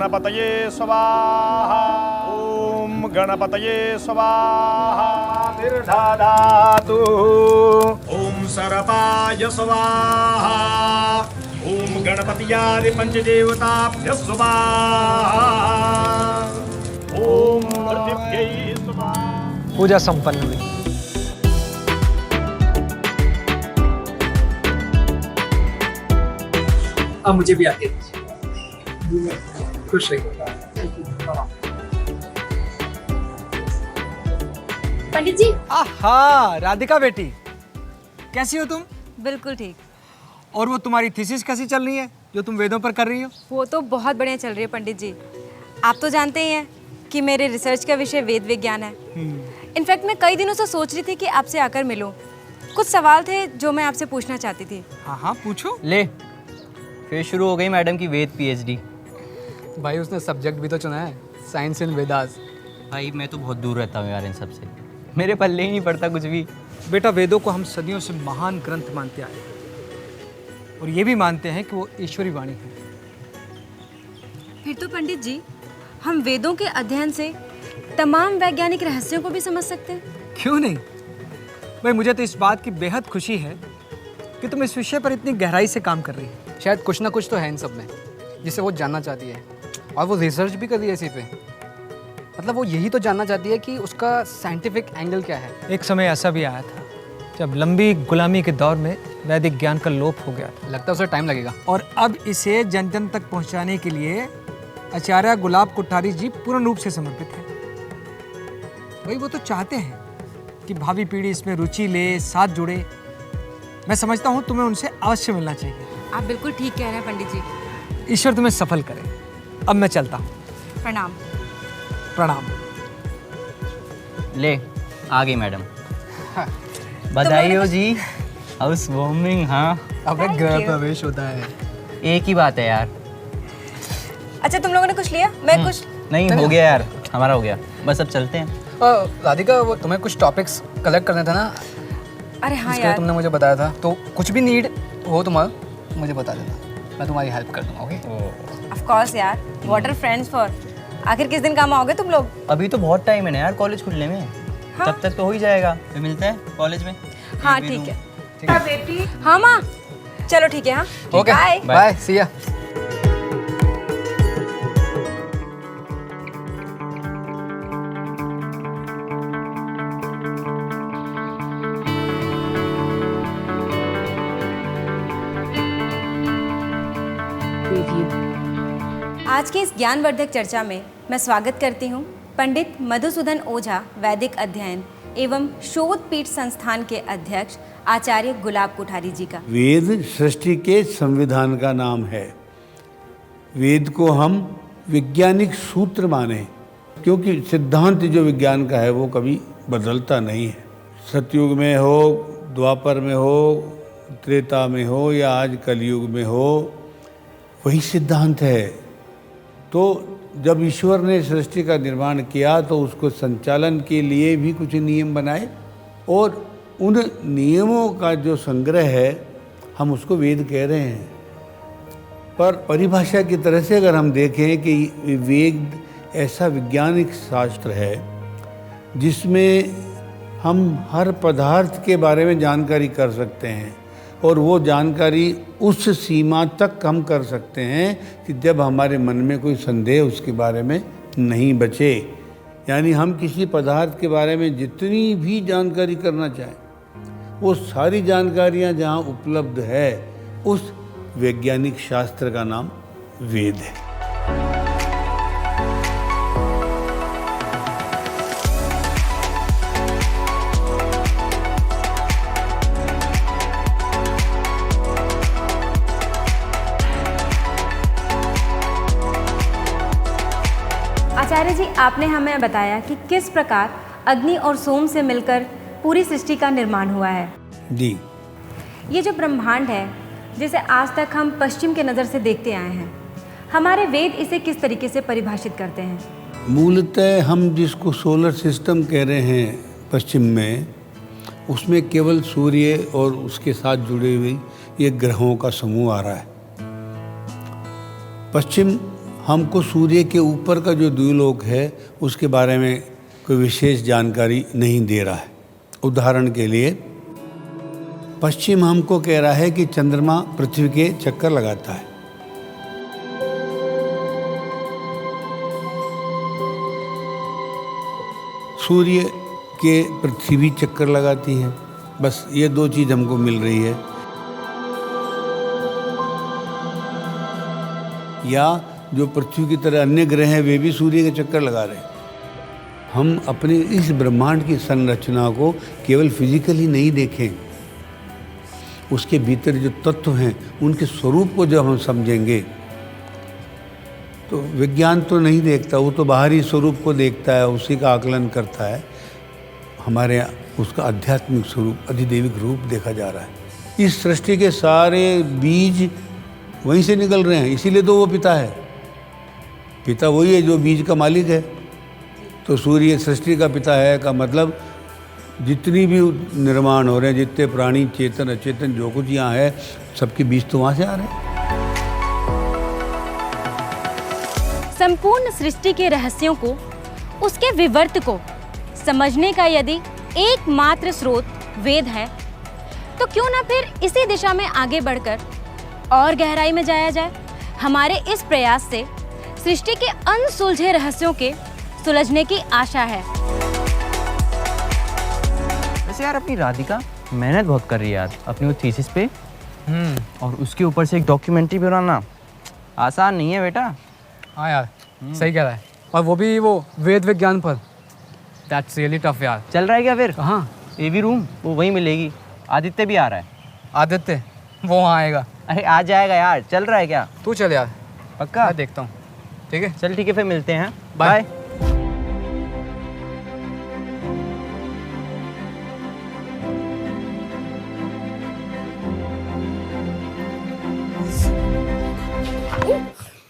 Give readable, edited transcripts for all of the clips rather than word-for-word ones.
गणपतये स्वाहा। ओम गणपतये स्वाहा। निर्धाधातु। ओम सर्पाय स्वाहा। ओम गणपतियादि पंचदेवताभ्यः स्वाहा। ओम पृथिव्यै स्वाहा। पूजा संपन्न हुई। अब मुझे भी आके खुश रहिए। पंडित जी। आहा, राधिका बेटी, कैसी हो तुम? बिल्कुल ठीक। और वो तुम्हारी थीसिस कैसी चल रही है जो तुम वेदों पर कर रही हो? वो तो बहुत बढ़िया चल रही है पंडित जी। आप तो जानते ही हैं कि मेरे रिसर्च का विषय वेद विज्ञान है। इनफैक्ट मैं कई दिनों से सोच रही थी कि आपसे आकर मिलूं। कुछ सवाल थे जो मैं आपसे पूछना चाहती थी। हाँ हाँ, पूछो। ले, फिर शुरू हो गई मैडम की वेद पीएचडी। भाई उसने सब्जेक्ट भी तो चुना है, साइंस इन वेदास। भाई मैं तो बहुत दूर रहता हूँ यार इन सब से, मेरे पल्ले ही नहीं पड़ता कुछ भी। बेटा, वेदों को हम सदियों से महान ग्रंथ मानते आए हैं और ये भी मानते हैं कि वो ईश्वरी वाणी है। फिर तो पंडित जी हम वेदों के अध्ययन से तमाम वैज्ञानिक रहस्यों को भी समझ सकते हैं। क्यों नहीं भाई, मुझे तो इस बात की बेहद खुशी है कि तुम इस विषय पर इतनी गहराई से काम कर रही हो। शायद कुछ ना कुछ तो है इन सब में जिसे वो जानना चाहती है, और वो रिसर्च भी कर रही है इसी पे। मतलब वो यही तो जानना चाहती है कि उसका साइंटिफिक एंगल क्या है। एक समय ऐसा भी आया था जब लंबी गुलामी के दौर में वैदिक ज्ञान का लोप हो गया था। लगता है उसे टाइम लगेगा। और अब इसे जन जन तक पहुंचाने के लिए आचार्य गुलाब कोठारी जी पूर्ण रूप से समर्पित हैं। वही वो तो चाहते हैं कि भावी पीढ़ी इसमें रुचि ले, साथ जुड़े। मैं समझता हूँ तुम्हें उनसे अवश्य मिलना चाहिए। आप बिल्कुल ठीक कह रहे हैं पंडित जी। ईश्वर तुम्हें सफल करे। अब मैं चलता हूँ। प्रणाम। प्रणाम। ले, आ गई मैडम। बधाई हो जी, हाउस वार्मिंग। हाँ, अबे Thank गृह you. प्रवेश होता है। एक ही बात है यार। अच्छा तुम लोगों ने कुछ लिया? मैं कुछ नहीं, हो गया यार, हमारा हो गया। बस अब चलते हैं। राधिका, वो तुम्हें कुछ टॉपिक्स कलेक्ट करने थे ना, अरे हाँ इसके लिए यार। तुमने मुझे बताया था। तो कुछ भी नीड हो तुम्हारा मुझे बता देना, मैं तुम्हारी हेल्प कर दूंगा। ओके? ऑफ कोर्स यार, वाटर फ्रेंड्स फॉर। आखिर किस दिन काम आओगे तुम लोग? अभी तो बहुत टाइम है ना यार कॉलेज खुलने में। हाँ। तब तक तो हो ही जाएगा। फिर मिलते हैं कॉलेज में। हाँ एक भी ठीक है। ठीक है। हाँ माँ, चलो ठीक है। हाँ ओके, बाय। बाय, सी या। आज की इस ज्ञानवर्धक चर्चा में मैं स्वागत करती हूँ पंडित मधुसूदन ओझा, वैदिक अध्ययन एवं शोध पीठ संस्थान के अध्यक्ष आचार्य गुलाब कोठारी जी का। वेद सृष्टि के संविधान का नाम है। वेद को हम वैज्ञानिक सूत्र माने, क्योंकि सिद्धांत जो विज्ञान का है वो कभी बदलता नहीं है। सतयुग में हो, द्वापर में हो, त्रेता में हो या आज कलयुग में हो, वही सिद्धांत है। तो जब ईश्वर ने सृष्टि का निर्माण किया तो उसको संचालन के लिए भी कुछ नियम बनाए, और उन नियमों का जो संग्रह है हम उसको वेद कह रहे हैं। पर परिभाषा की तरह से अगर हम देखें कि वेद ऐसा वैज्ञानिक शास्त्र है जिसमें हम हर पदार्थ के बारे में जानकारी कर सकते हैं, और वो जानकारी उस सीमा तक हम कर सकते हैं कि जब हमारे मन में कोई संदेह उसके बारे में नहीं बचे। यानी हम किसी पदार्थ के बारे में जितनी भी जानकारी करना चाहें, वो सारी जानकारियाँ जहाँ उपलब्ध है, उस वैज्ञानिक शास्त्र का नाम वेद है। आचार्य जी, आपने हमें बताया कि किस प्रकार अग्नि और सोम से मिलकर पूरी सृष्टि का निर्माण हुआ है। जी, ये जो ब्रह्मांड है जिसे आज तक हम पश्चिम के नज़र से देखते आए हैं, हमारे वेद इसे किस तरीके से परिभाषित करते हैं? मूलतः हम जिसको सोलर सिस्टम कह रहे हैं पश्चिम में, उसमें केवल सूर्य और उसके साथ जुड़े हुए ये ग्रहों का समूह आ रहा है। पश्चिम हमको सूर्य के ऊपर का जो द्युलोक है उसके बारे में कोई विशेष जानकारी नहीं दे रहा है। उदाहरण के लिए पश्चिम हमको कह रहा है कि चंद्रमा पृथ्वी के चक्कर लगाता है। सूर्य के पृथ्वी चक्कर लगाती है। बस ये दो चीज़ हमको मिल रही है। या जो पृथ्वी की तरह अन्य ग्रह हैं वे भी सूर्य के चक्कर लगा रहे हैं। हम अपने इस ब्रह्मांड की संरचना को केवल फिजिकली नहीं देखें, उसके भीतर जो तत्व हैं उनके स्वरूप को जब हम समझेंगे तो विज्ञान तो नहीं देखता, वो तो बाहरी स्वरूप को देखता है, उसी का आकलन करता है। हमारे यहाँ उसका आध्यात्मिक स्वरूप, अधिदैविक रूप देखा जा रहा है। इस सृष्टि के सारे बीज वहीं से निकल रहे हैं, इसीलिए तो वो पिता है। पिता वही है जो बीज का मालिक है। तो सूर्य सृष्टि का पिता है का मतलब जितनी भी निर्माण हो रहे हैं, जितने प्राणी चेतन अचेतन जो कुछ यहाँ है, सबके बीज तो वहाँ से आ रहे हैं। संपूर्ण सृष्टि के रहस्यों को, उसके विवर्त को समझने का यदि एकमात्र स्रोत वेद है, तो क्यों ना फिर इसी दिशा में आगे बढ़कर और गहराई में जाया जाए। हमारे इस प्रयास से सृष्टि के अनसुलझे रहस्यों के सुलझने की आशा है। वैसे यार अपनी राधिका मेहनत बहुत कर रही है यार अपनी वो थीसिस पे। और उसके ऊपर से एक डॉक्यूमेंट्री भी बनाना आसान नहीं है बेटा। हाँ यार, सही कह रहा है। और वो भी वो वेद विज्ञान पर। दैट्स रियली टफ यार। चल रहा है क्या फिर? कहाँ? एवी रूम, वो वहीं मिलेगी। आदित्य भी आ रहा है। आदित्य वो वहाँ आएगा। अरे आ जाएगा यार, चल रहा है क्या? तू चल यार, पक्का? मैं देखता हूँ। ठीक है, चल ठीक है, फिर मिलते हैं। Bye.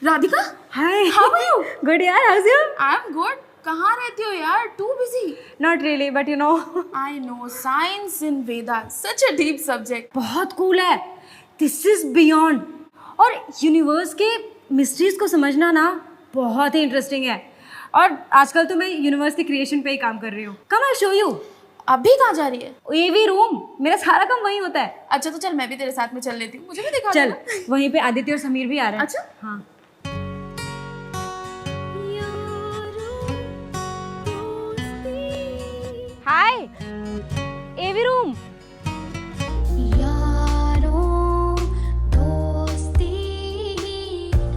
Radhika, hi, how are you? Good यार, हाउ यू? I'm good. कहाँ रहती हो यार? Too busy. Not really, but you know I know science in Vedas, such a deep subject. बहुत कूल है। This is beyond. और यूनिवर्स के mysteries को समझना ना बहुत ही इंटरेस्टिंग है। और आजकल तो मैं यूनिवर्स के क्रिएशन पे ही काम कर रही हूँ। कम आई शो यू। अभी कहाँ जा रही है? एवी रूम, मेरा सारा काम वहीं होता है। अच्छा तो चल मैं भी तेरे साथ में चल लेती हूँ, मुझे भी दिखा चल, देना। वहीं पे आदित्य और समीर भी आ रहे हैं। अच्छा? हाँ। हाय, एवी रूम।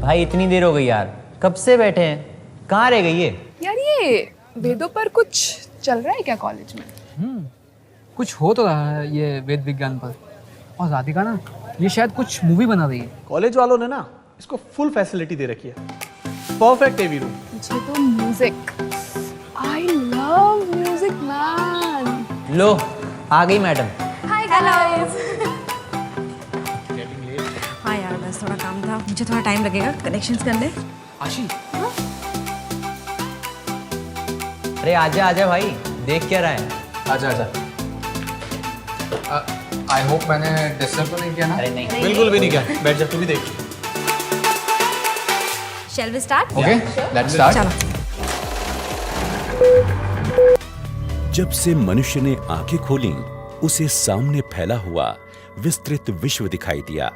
भाई इतनी देर हो गई यार, कब से बैठे हैं? कहाँ रह गई ये? यार ये वेदों पर कुछ चल रहा है क्या कॉलेज में? कुछ हो तो रहा है ये वेद विज्ञान पर। और राधिका ना, ये शायद कुछ मूवी बना रही है। कॉलेज वालों ने ना इसको फुल फैसिलिटी दे रखी है। Perfect AV room. मुझे तो music, I love music man. लो आ गई मैडम। Hi guys. हाँ यार, बस थोड़ा काम था, मुझे थोड़ा टाइम लगेगा कनेक्शंस करने। आशी, अरे आजा आजा भाई, देख क्या रहा है? आजा आजा। आई होप मैंने डिस्टर्ब तो नहीं किया ना? अरे नहीं। बिल्कुल भी नहीं क्या, बैठ जा तू भी देख। Shall we start? Okay, let's start. चलो। जब से मनुष्य ने आंखें खोलीं, उसे सामने फैला हुआ विस्तृत विश्व दिखाई दिया।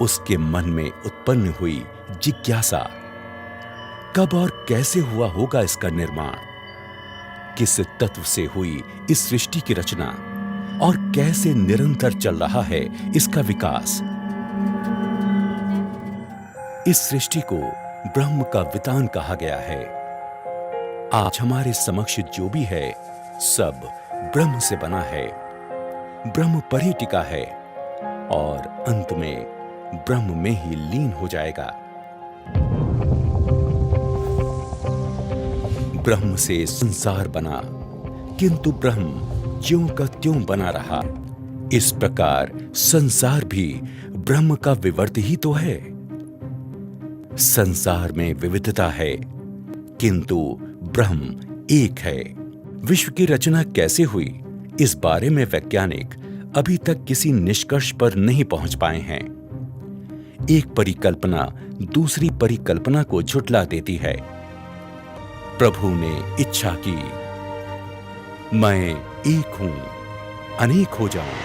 उसके मन में उत्पन्न हुई जिज्ञासा, कब और कैसे हुआ होगा इसका निर्माण? किस तत्व से हुई इस सृष्टि की रचना और कैसे निरंतर चल रहा है इसका विकास? इस सृष्टि को ब्रह्म का वितान कहा गया है। आज हमारे समक्ष जो भी है सब ब्रह्म से बना है, ब्रह्म पर ही टिका है और अंत में ब्रह्म में ही लीन हो जाएगा। ब्रह्म से संसार बना, किंतु ब्रह्म ज्यों का त्यों बना रहा। इस प्रकार संसार भी ब्रह्म का विवर्त ही तो है। संसार में विविधता है, किंतु ब्रह्म एक है। विश्व की रचना कैसे हुई, इस बारे में वैज्ञानिक अभी तक किसी निष्कर्ष पर नहीं पहुंच पाए हैं। एक परिकल्पना दूसरी परिकल्पना को झुठला देती है। प्रभु ने इच्छा की, मैं एक हूं, अनेक हो जाऊं।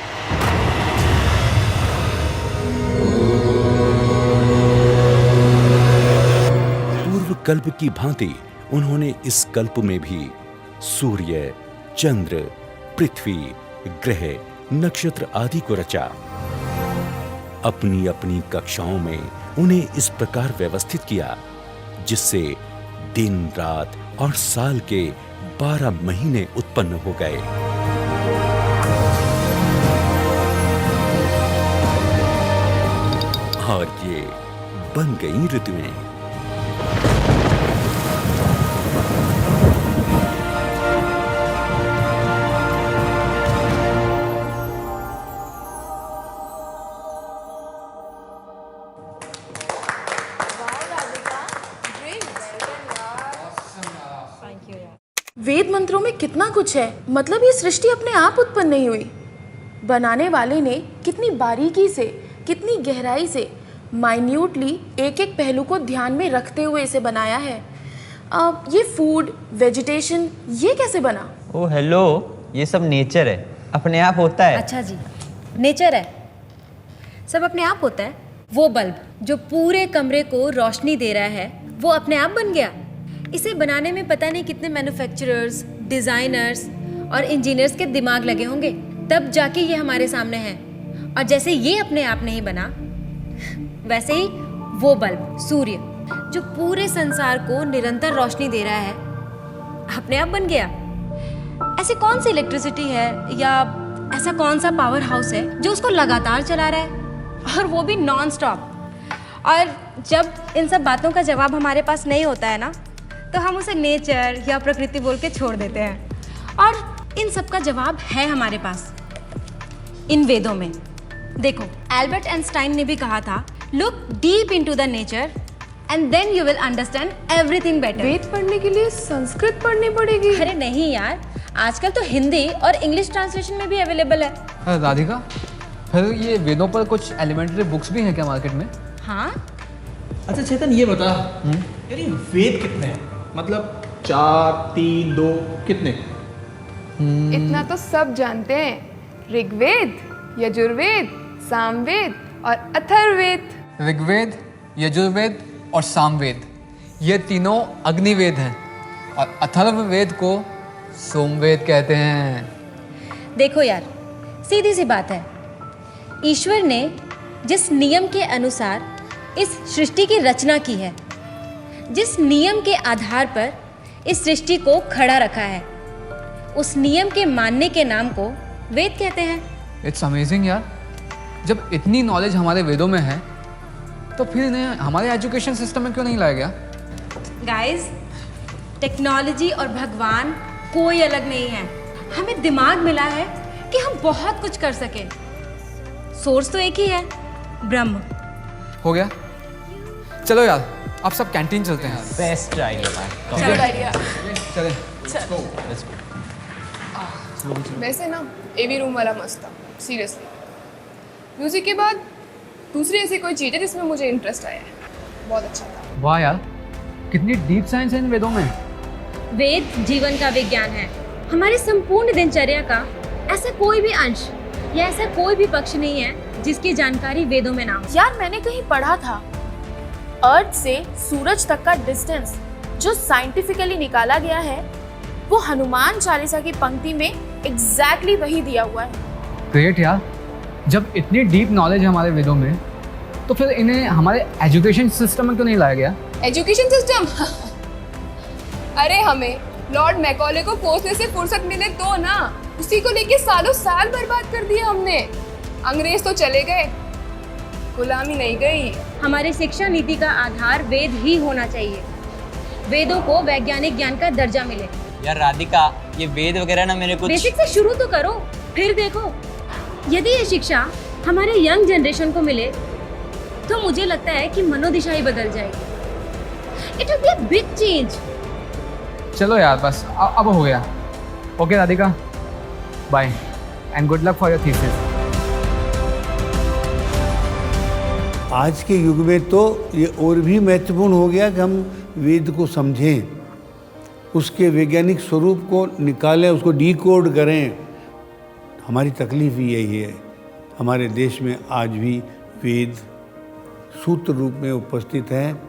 पूर्व कल्प की भांति उन्होंने इस कल्प में भी सूर्य, चंद्र, पृथ्वी, ग्रह, नक्षत्र आदि को रचा। अपनी अपनी कक्षाओं में उन्हें इस प्रकार व्यवस्थित किया जिससे दिन, रात और साल के 12 महीने उत्पन्न हो गए। और ये बन गई ऋतुएं। वेद मंत्रों में कितना कुछ है। मतलब ये सृष्टि अपने आप उत्पन्न नहीं हुई। बनाने वाले ने कितनी बारीकी से, कितनी गहराई से, माइन्यूटली एक एक पहलू को ध्यान में रखते हुए इसे बनाया है। ये फूड, वेजिटेशन, ये कैसे बना? ओ हेलो, ये सब नेचर है, अपने आप होता है। अच्छा जी, नेचर है, सब अपने आप होता है। वो बल्ब जो पूरे कमरे को रोशनी दे रहा है वो अपने आप बन गया। इसे बनाने में पता नहीं कितने मैन्युफैक्चरर्स, डिज़ाइनर्स और इंजीनियर्स के दिमाग लगे होंगे, तब जाके ये हमारे सामने है। और जैसे ये अपने आप नहीं बना, वैसे ही वो बल्ब सूर्य जो पूरे संसार को निरंतर रोशनी दे रहा है अपने आप बन गया। ऐसी कौन सी इलेक्ट्रिसिटी है या ऐसा कौन सा पावर हाउस है जो उसको लगातार चला रहा है, और वो भी नॉन स्टॉप? और जब इन सब बातों का जवाब हमारे पास नहीं होता है ना, तो हम उसे नेचर या प्रकृति बोल के छोड़ देते हैं। और इन सब का जवाब है हमारे पास इन वेदों में। देखो, एल्बर्ट आइंस्टाइन ने भी कहा था, look deep into the nature and then you will understand everything better. Veda पढ़ने के लिए संस्कृत पढ़नी पड़ेगी? अरे नहीं यार, आजकल तो हिंदी और इंग्लिश ट्रांसलेशन में भी अवेलेबल है। राधिका, फिर ये वेदों पर कुछ एलिमेंट्री बुक्स भी हैं क्या मार्केट में? हाँ। अच्छा चेतन, ये बता यार, ये वेद कितने हैं? मतलब 4, 3, 2 कितने? इतना तो सब जानते हैं। ऋग्वेद, यजुर्वेद, सामवेद और अथर्ववेद। ऋग्वेद, यजुर्वेद और सामवेद, ये तीनों अग्निवेद हैं, और अथर्ववेद को सोमवेद कहते हैं। देखो यार, सीधी सी बात है, ईश्वर ने जिस नियम के अनुसार इस सृष्टि की रचना की है, जिस नियम के आधार पर इस सृष्टि को खड़ा रखा है, उस नियम के मानने के नाम को वेद कहते हैं। इट्स अमेजिंग यार, जब इतनी नॉलेज हमारे वेदों में है तो फिर इन्हें हमारे एजुकेशन सिस्टम में क्यों नहीं लाया गया? गाइस, टेक्नोलॉजी और भगवान कोई अलग नहीं है। हमें दिमाग मिला है कि हम बहुत कुछ कर सकें। सोर्स तो एक ही है, ब्रह्म। हो गया, चलो यार, आप सब कैंटीन चलते हैं यार। Best idea. चलें। वैसे ना एवी रूम वाला मस्त था, सीरियसली। म्यूजिक के बाद दूसरी ऐसी कोई चीज़ है जिसमें मुझे इंटरेस्ट आया है, बहुत अच्छा था। वाह यार, कितनी डीप साइंस है इन वेदों में। वेद जीवन का विज्ञान है। हमारी संपूर्ण दिनचर्या का ऐसा कोई भी अंश या ऐसा कोई भी पक्ष नहीं है जिसकी जानकारी वेदों में ना हो। यार, मैंने कहीं पढ़ा था, अर्थ से सूरज तक का डिस्टेंस जो साइंटिफिकली निकाला गया है, वो हनुमान चालीसा की पंक्ति में एग्जैक्टली वही दिया हुआ है। ग्रेट यार, जब इतनी डीप नॉलेज है हमारे वेदों में, तो फिर इन्हें हमारे एजुकेशन सिस्टम में क्यों नहीं लाया गया? एजुकेशन सिस्टम अरे हमें लॉर्ड मैकॉले को कोसने से फुर्सत मिले तो ना, उसी को लेके सालों साल बर्बाद कर दिए हमने। अंग्रेज तो चले गए, गुलामी नहीं गई। हमारी शिक्षा नीति का आधार वेद ही होना चाहिए। वेदों को वैज्ञानिक ज्ञान का दर्जा मिले। यार राधिका, ये वेद वगैरह ना मेरे कुछ बेसिक से शुरू तो करो, फिर देखो। यदि ये शिक्षा हमारे यंग जनरेशन को मिले तो मुझे लगता है कि मनोदिशा ही बदल जाएगी। It will be a big change. चलो यार, बस अब हो गया। Okay Radhika, bye and good luck for your thesis. आज के युग में तो ये और भी महत्वपूर्ण हो गया कि हम वेद को समझें, उसके वैज्ञानिक स्वरूप को निकालें, उसको डिकोड करें। हमारी तकलीफ ही यही है, हमारे देश में आज भी वेद सूत्र रूप में उपस्थित हैं,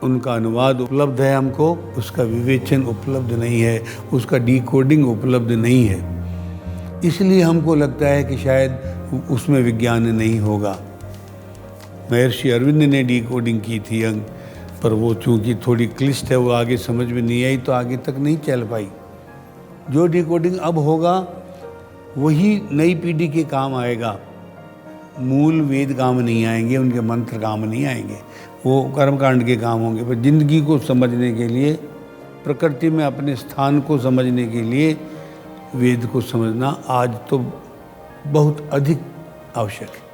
उनका अनुवाद उपलब्ध है हमको, उसका विवेचन उपलब्ध नहीं है, उसका डिकोडिंग उपलब्ध नहीं है। इसलिए हमको लगता है कि शायद उसमें विज्ञान नहीं होगा। महर्षि अरविंद ने डिकोडिंग की थी अंग, पर वो चूंकि थोड़ी क्लिष्ट है, वो आगे समझ में नहीं आई तो आगे तक नहीं चल पाई। जो डिकोडिंग अब होगा वही नई पीढ़ी के काम आएगा। मूल वेद काम नहीं आएंगे, उनके मंत्र काम नहीं आएंगे, वो कर्मकांड के काम होंगे। पर जिंदगी को समझने के लिए, प्रकृति में अपने स्थान को समझने के लिए वेद को समझना आज तो बहुत अधिक आवश्यक है।